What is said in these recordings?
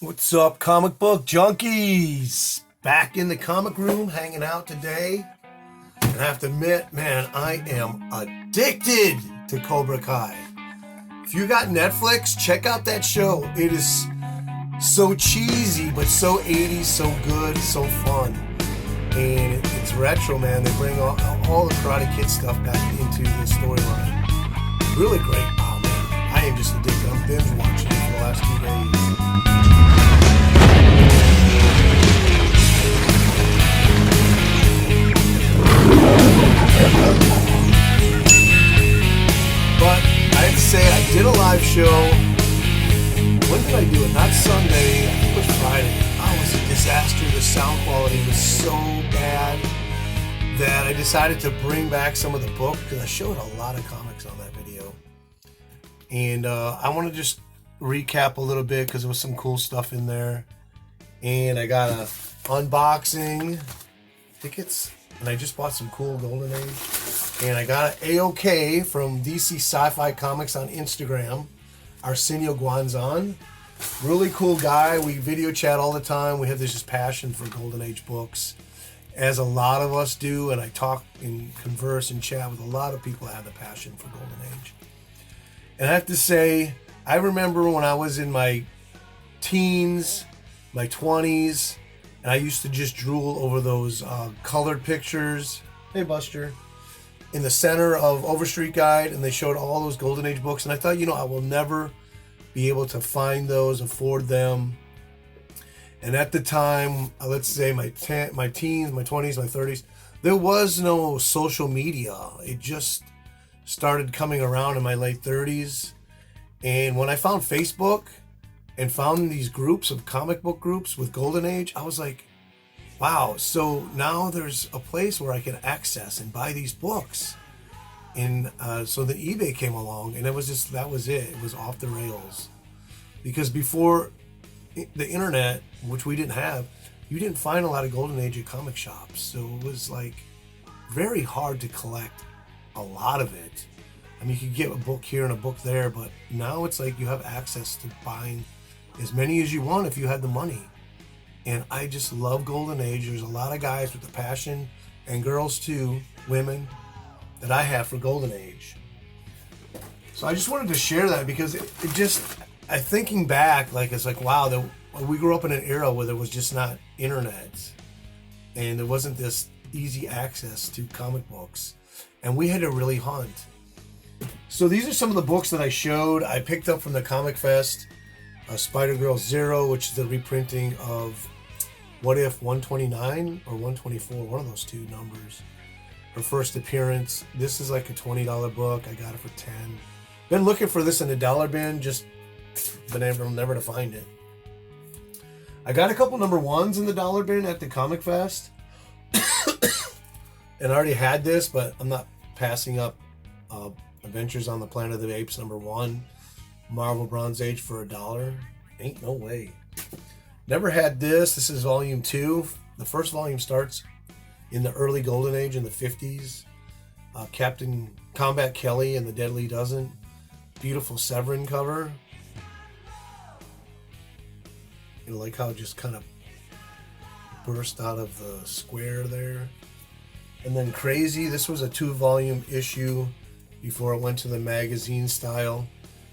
What's up, comic book junkies? Back in the comic room, hanging out today. And I have to admit, man, I am addicted to Cobra Kai. If you got Netflix, check out that show. It is so cheesy, but so 80s, so good, so fun. And it's retro, man. They bring all the Karate Kid stuff back into the storyline. Really great. Oh, man. I am just addicted. I'm binge watching it for the last 2 days. But I have to say, I did a live show. When did I do it? Not Sunday. I think it was Friday. Oh, it was a disaster. The sound quality was so bad that I decided to bring back some of the book because I showed a lot of comics on that video. And I want to just recap a little bit because there was some cool stuff in there. And I got a unboxing tickets. And I just bought some cool Golden Age. And I got an AOK from DC Sci-Fi Comics on Instagram. Arsenio Guanzon. Really cool guy. We video chat all the time. We have this just passion for Golden Age books, as a lot of us do. And I talk and converse and chat with a lot of people that have the passion for Golden Age. And I have to say, I remember when I was in my teens, my 20s, and I used to just drool over those colored pictures. Hey, Buster. In the center of Overstreet Guide, and they showed all those Golden Age books. And I thought, I will never be able to find those, afford them. And at the time, let's say my teens, my 20s, my 30s, there was no social media. It just started coming around in my late 30s. And when I found Facebook and found these groups of comic book groups with Golden Age, I was like, wow, so now there's a place where I can access and buy these books. And so the eBay came along, and that was it. It was off the rails. Because before the internet, which we didn't have, you didn't find a lot of Golden Age at comic shops. So it was like very hard to collect a lot of it. I mean, you could get a book here and a book there, but now it's like you have access to buying as many as you want if you had the money. And I just love Golden Age. There's a lot of guys with the passion, and girls too, women, that I have for Golden Age. So I just wanted to share that because thinking back, it's like, wow, we grew up in an era where there was just not internet. And there wasn't this easy access to comic books. And we had to really hunt. So these are some of the books that I showed. I picked up from the Comic Fest. Spider-Girl Zero, which is the reprinting of What If 129 or 124, one of those two numbers. Her first appearance. This is like a $20 book. I got it for $10. Been looking for this in the dollar bin, just been able never to find it. I got a couple number ones in the dollar bin at the Comic Fest. And I already had this, but I'm not passing up Adventures on the Planet of the Apes #1. Marvel Bronze Age for $1. Ain't no way. Never had this. This is volume 2. The first volume starts in the early Golden Age in the 50s. Captain Combat Kelly and the Deadly Dozen. Beautiful Severin cover. Like how it just kind of burst out of the square there. And then Crazy. This was a 2-volume issue before it went to the magazine style.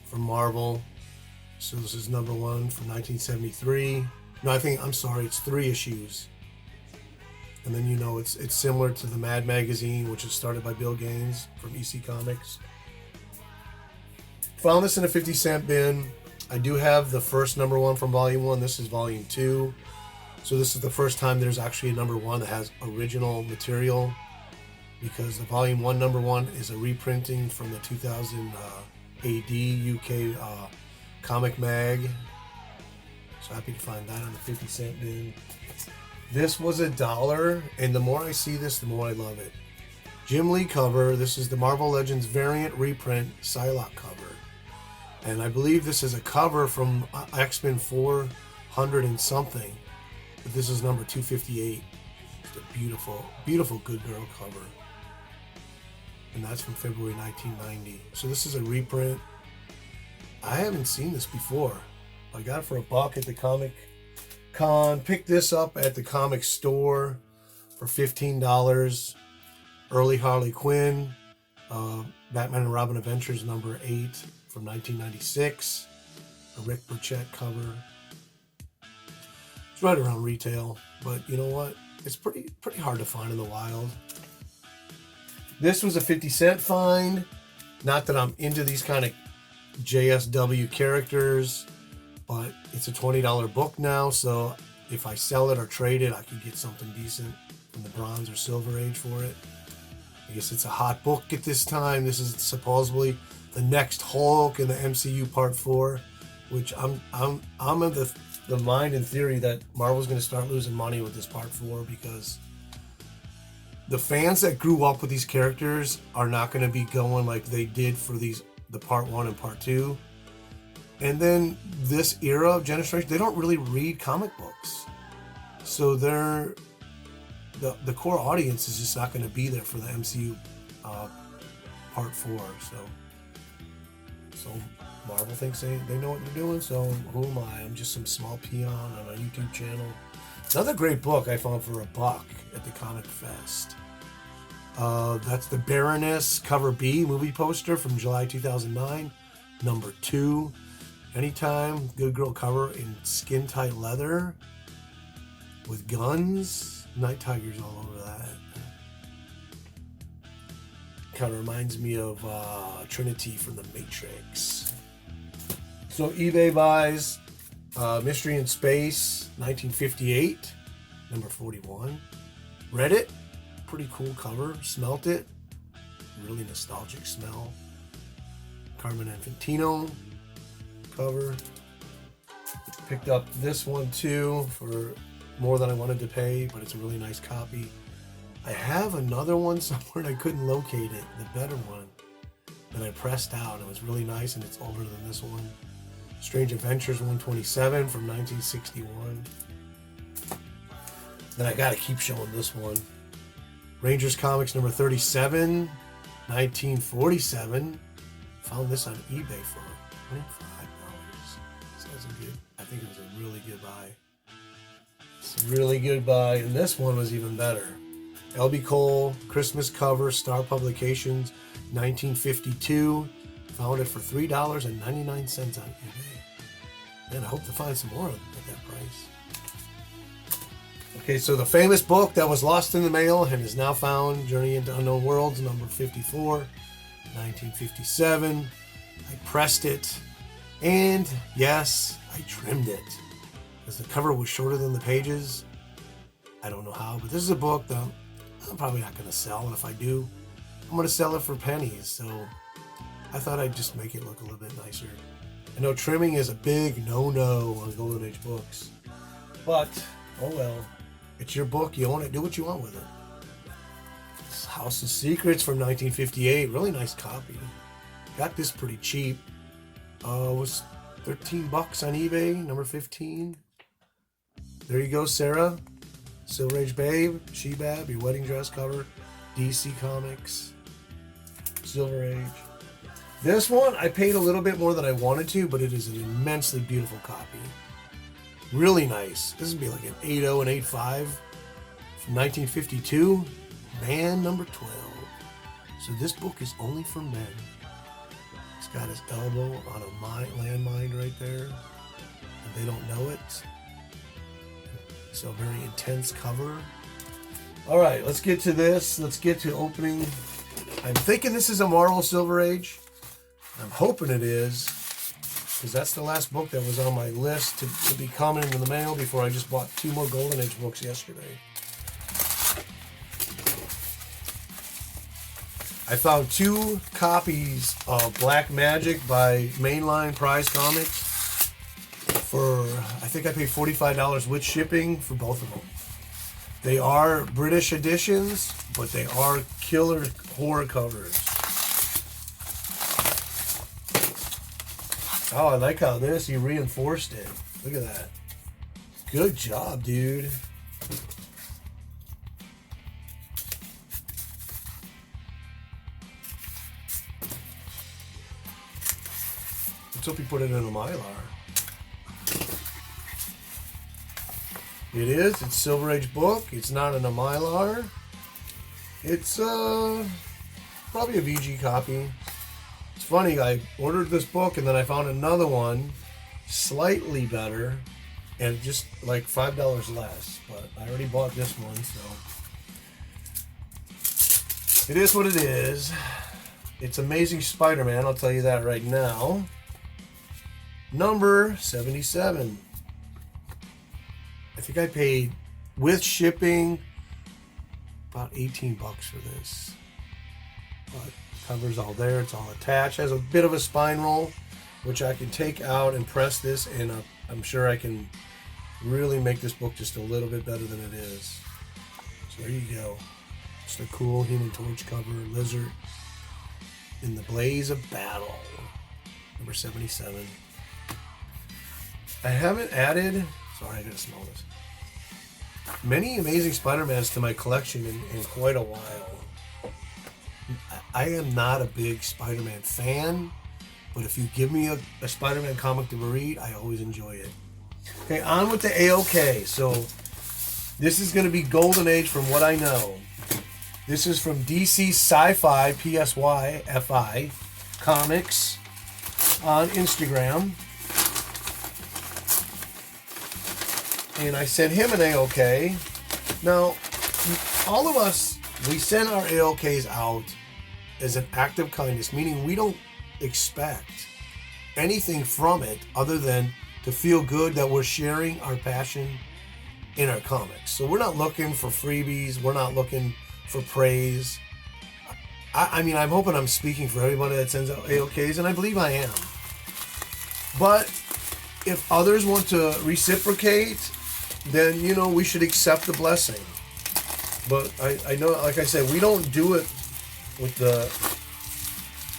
From Marvel. So this is #1 from 1973. No, it's 3 issues. And then it's similar to the Mad magazine, which is started by Bill Gaines from EC Comics. Found this in a 50-cent bin. I do have the first #1 from volume 1. This is volume 2. So this is the first time there's actually a #1 that has original material, because the volume 1 #1 is a reprinting from the 2000 AD UK comic mag. So happy to find that on the 50-cent bin. This was $1, and the more I see this, the more I love it. Jim Lee cover. This is the Marvel Legends variant reprint Psylocke cover. And I believe this is a cover from X-Men 400 and something. But this is number 258. It's a beautiful, beautiful Good Girl cover. And that's from February 1990. So this is a reprint. I haven't seen this before. I got it for $1 at the Comic Con. Picked this up at the comic store for $15. Early Harley Quinn, Batman and Robin Adventures number 8 from 1996. A Rick Burchett cover. It's right around retail, but you know what? It's pretty hard to find in the wild. This was a 50-cent find. Not that I'm into these kind of JSW characters, but it's a $20 book now, so if I sell it or trade it, I could get something decent from the Bronze or Silver Age for it. I guess it's a hot book at this time. This is supposedly the next Hulk in the MCU Part 4, which I'm of the mind and theory that Marvel's going to start losing money with this Part 4 because the fans that grew up with these characters are not going to be going like they did for the Part 1 and Part 2. And then this era of generation, they don't really read comic books. So the core audience is just not going to be there for the MCU Part 4. So Marvel thinks they know what they're doing, so who am I? I'm just some small peon on a YouTube channel. Another great book I found for $1 at the Comic Fest. That's the Baroness cover B movie poster from July 2009, number 2. Anytime, good girl cover in skin tight leather with guns. Nighttiger's all over that. Kind of reminds me of Trinity from the Matrix. So eBay buys Mystery in Space, 1958, number 41. Read it, pretty cool cover. Smelt it, really nostalgic smell. Carmen Infantino cover. Picked up this one too for more than I wanted to pay, but it's a really nice copy. I have another one somewhere and I couldn't locate it, the better one that I pressed out. It was really nice and it's older than this one. Strange Adventures 127 from 1961. Then I gotta keep showing this one. Rangers Comics number 37, 1947. Found this on eBay for $25. This wasn't good. I think it was a really good buy. It's a really good buy, and this one was even better. L.B. Cole, Christmas cover, Star Publications, 1952. Found it for $3.99 on eBay. And I hope to find some more at that price. Okay, so the famous book that was lost in the mail and is now found, Journey into Unknown Worlds, number 54, 1957. I pressed it, and yes, I trimmed it. Because the cover was shorter than the pages. I don't know how, but this is a book that I'm probably not going to sell, and if I do, I'm going to sell it for pennies, so I thought I'd just make it look a little bit nicer. I know trimming is a big no-no on Golden Age books, but, oh well. It's your book, you own it, do what you want with it. This House of Secrets from 1958, really nice copy. Got this pretty cheap. It was $13 on eBay, number 15. There you go, Sarah. Silver Age Babe, She-Bab, your wedding dress cover, DC Comics, Silver Age. This one, I paid a little bit more than I wanted to, but it is an immensely beautiful copy. Really nice. This would be like an 8.0 and 8.5 from 1952. Man number 12. So this book is only for men. He's got his elbow on a landmine right there, and they don't know it. So very intense cover. All right, let's get to this. Let's get to opening. I'm thinking this is a Marvel Silver Age. I'm hoping it is, because that's the last book that was on my list to be coming into the mail before I just bought 2 more Golden Age books yesterday. I found 2 copies of Black Magic by Mainline Prize Comics for, I think I paid $45 with shipping for both of them. They are British editions, but they are killer horror covers. Oh, I like how you reinforced it. Look at that. Good job, dude. Let's hope you put it in a Mylar. It is. It's Silver Age book. It's not in a Mylar. It's probably a VG copy. It's funny, I ordered this book and then I found another one slightly better and just like $5 less. But I already bought this one, so it is what it is. It's Amazing Spider-Man, I'll tell you that right now. Number 77. I think I paid, with shipping, about 18 bucks for this. But cover's all there, it's all attached. Has a bit of a spine roll, which I can take out and press this, and I'm sure I can really make this book just a little bit better than it is. So there you go. Just a cool Human Torch cover, Lizard in the Blaze of Battle. Number 77. I haven't added, sorry, I gotta smell this, many Amazing Spider-Mans to my collection in quite a while. I am not a big Spider-Man fan, but if you give me a Spider-Man comic to read, I always enjoy it. Okay, on with the AOK. So this is going to be Golden Age from what I know. This is from DC Psyfi, PSYFI, Comics on Instagram. And I sent him an AOK. Now, all of us, we send our AOKs out as an act of kindness, meaning we don't expect anything from it other than to feel good that we're sharing our passion in our comics. So we're not looking for freebies. We're not looking for praise. I mean, I'm hoping I'm speaking for everybody that sends out AOKs, and I believe I am. But if others want to reciprocate, then, you know, we should accept the blessing. But I know, like I said, we don't do it with the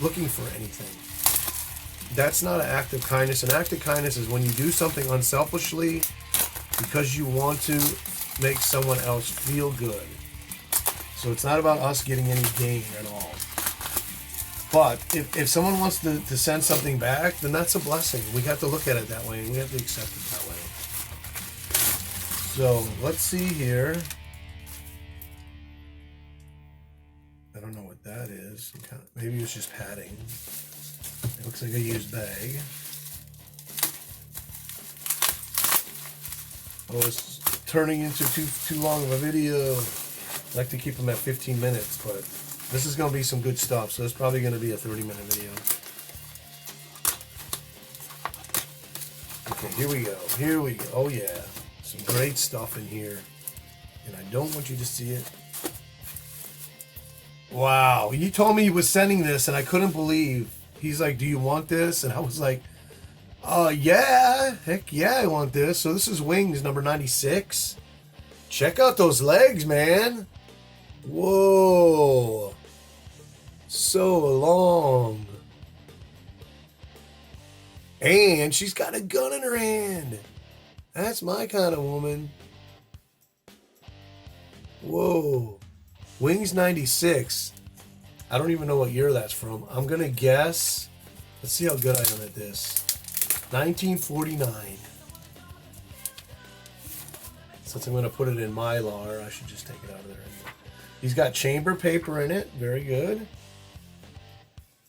looking for anything. That's not an act of kindness. An act of kindness is when you do something unselfishly because you want to make someone else feel good. So it's not about us getting any gain at all. But if someone wants to send something back, then that's a blessing. We have to look at it that way, and we have to accept it that way. So let's see here. I don't know what that is. Maybe it's just padding. It looks like a used bag. Oh, it's turning into too long of a video. I like to keep them at 15 minutes, but this is going to be some good stuff, so it's probably going to be a 30-minute video. Okay, here we go. Here we go. Oh, yeah. Some great stuff in here. And I don't want you to see it. Wow. He told me he was sending this, and I couldn't believe. He's like, do you want this? And I was like, yeah. Heck yeah, I want this. So this is Wings, number 96. Check out those legs, man. Whoa. So long. And she's got a gun in her hand. That's my kind of woman. Whoa. Wings 96. I don't even know what year that's from. I'm going to guess. Let's see how good I am at this. 1949. Since I'm going to put it in Mylar, I should just take it out of there. He's got chamber paper in it. Very good.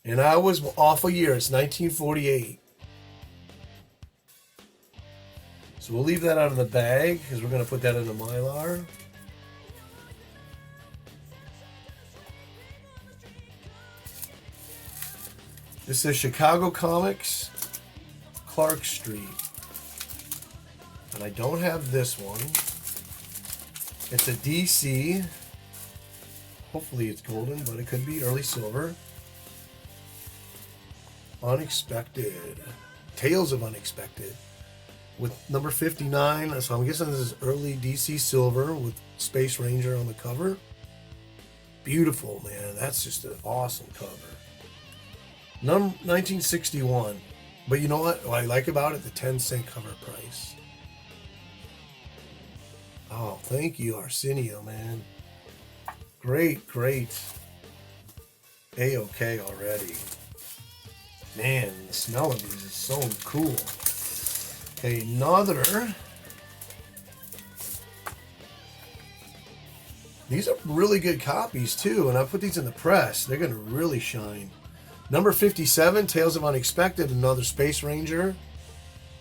And I was off a year. It's 1948. So we'll leave that out of the bag because we're going to put that in the Mylar. This is Chicago Comics, Clark Street. And I don't have this one. It's a DC. Hopefully it's golden, but it could be early silver. Unexpected. Tales of Unexpected. With number 59. So I'm guessing this is early DC silver with Space Ranger on the cover. Beautiful, man. That's just an awesome cover. 1961. But you know what I like about it? The 10-cent cover price. Oh, thank you, Arsenio, man. Great, great AOK already. Man, the smell of these is so cool. Okay, another These are really good copies too, and I put these in the press. They're going to really shine. Number 57, Tales of Unexpected, another Space Ranger,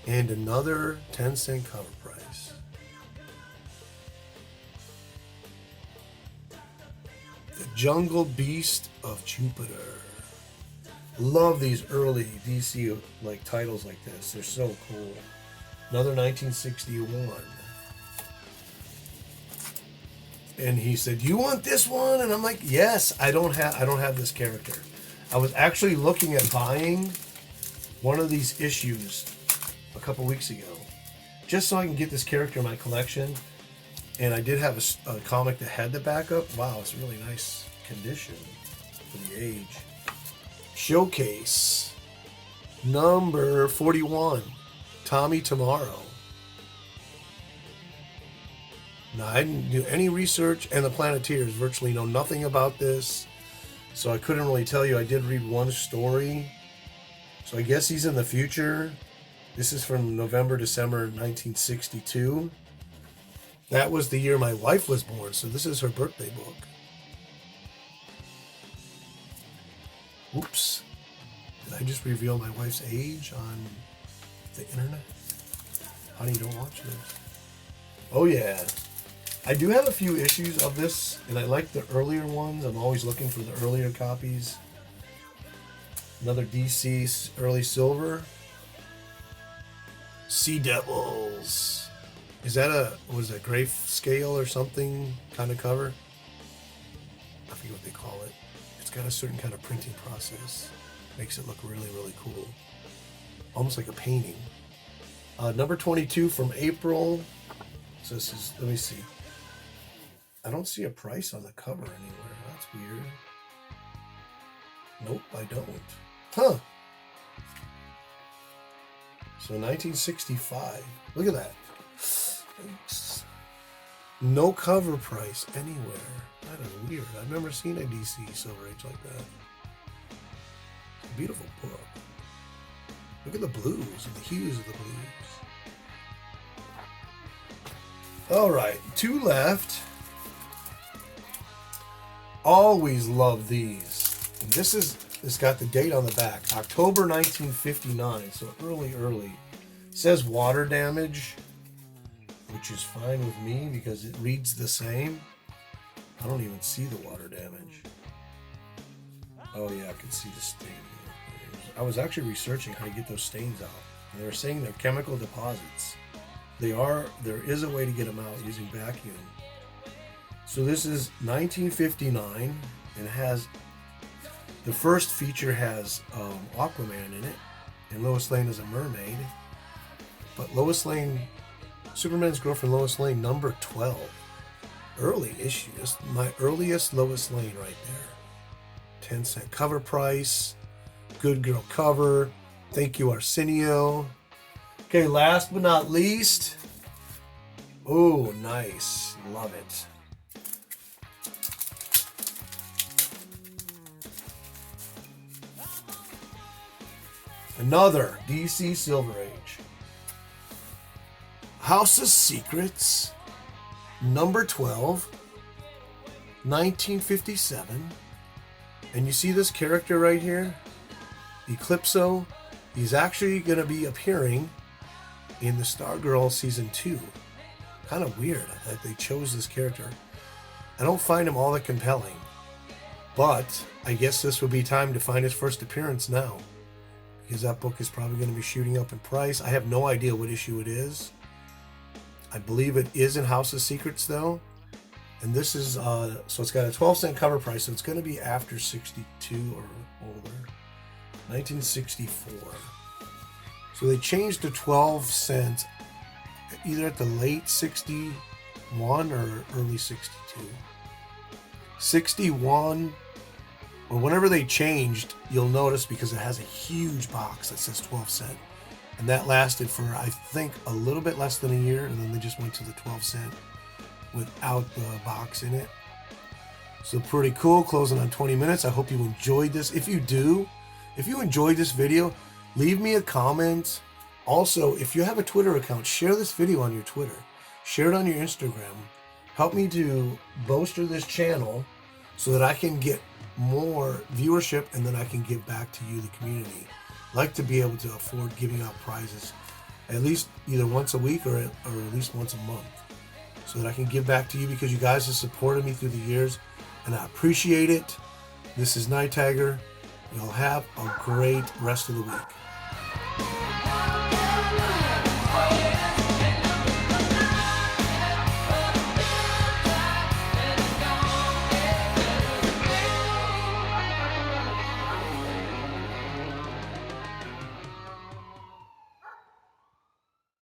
and another 10-cent cover price. The Jungle Beast of Jupiter. Love these early DC like titles like this. They're so cool. Another 1961. And he said, "You want this one?" And I'm like, "Yes, I don't have this character." I was actually looking at buying one of these issues a couple weeks ago, just so I can get this character in my collection. And I did have a comic that had the backup. Wow, it's really nice condition for the age. Showcase number 41, Tommy Tomorrow. Now, I didn't do any research, and the Planeteers virtually know nothing about this, so I couldn't really tell you. I did read one story, so I guess he's in the future. This is from November, December 1962. That was the year my wife was born, so this is her birthday book. Oops. Did I just reveal my wife's age on the internet? Honey, don't watch this. Oh, yeah. I do have a few issues of this, and I like the earlier ones. I'm always looking for the earlier copies. Another DC early silver. Sea Devils. Is that a grayscale or something kind of cover? I forget what they call it. It's got a certain kind of printing process. Makes it look really, really cool. Almost like a painting. Number 22 from April. So this is, let me see. I don't see a price on the cover anywhere. That's weird. Nope, I don't. Huh. So 1965. Look at that. Thanks. No cover price anywhere. That is weird. I've never seen a DC Silver Age like that. It's a beautiful book. Look at the blues and the hues of the blues. All right, 2 left. Always love these. And it's got the date on the back, October 1959, so early. It says water damage, which is fine with me because it reads the same. I don't even see the water damage. Oh yeah, I can see the stain. I was actually researching how to get those stains out. And they were saying they're chemical deposits. There is a way to get them out using vacuum. So this is 1959, and it has, the first feature has Aquaman in it, and Lois Lane is a mermaid. But Lois Lane, Superman's girlfriend Lois Lane, number 12. Early issue. This is my earliest Lois Lane right there. 10-cent cover price. Good girl cover. Thank you, Arsenio. Okay, last but not least. Oh, nice. Love it. Another DC Silver Age. House of Secrets, number 12, 1957. And you see this character right here? Eclipso. He's actually going to be appearing in the Stargirl Season 2. Kind of weird that they chose this character. I don't find him all that compelling. But I guess this would be time to find his first appearance now, because that book is probably going to be shooting up in price. I have no idea what issue it is. I believe it is in House of Secrets though. And this is, so it's got a 12-cent cover price, so it's going to be after 62 or older. 1964. So they changed to 12 cents either at the late 61 or early 62. 61, or whenever they changed, you'll notice because it has a huge box that says 12 cent. And that lasted for, I think, a little bit less than a year, and then they just went to the 12 cent without the box in it. So pretty cool, closing on 20 minutes. I hope you enjoyed this. If you do, if you enjoyed this video, leave me a comment. Also, if you have a Twitter account, share this video on your Twitter. Share it on your Instagram. Help me to bolster this channel so that I can get more viewership and then I can give back to you, the community. I like to be able to afford giving out prizes at least either once a week or at least once a month, so that I can give back to you, because you guys have supported me through the years and I appreciate it. This is Nighttiger. Y'all have a great rest of the week.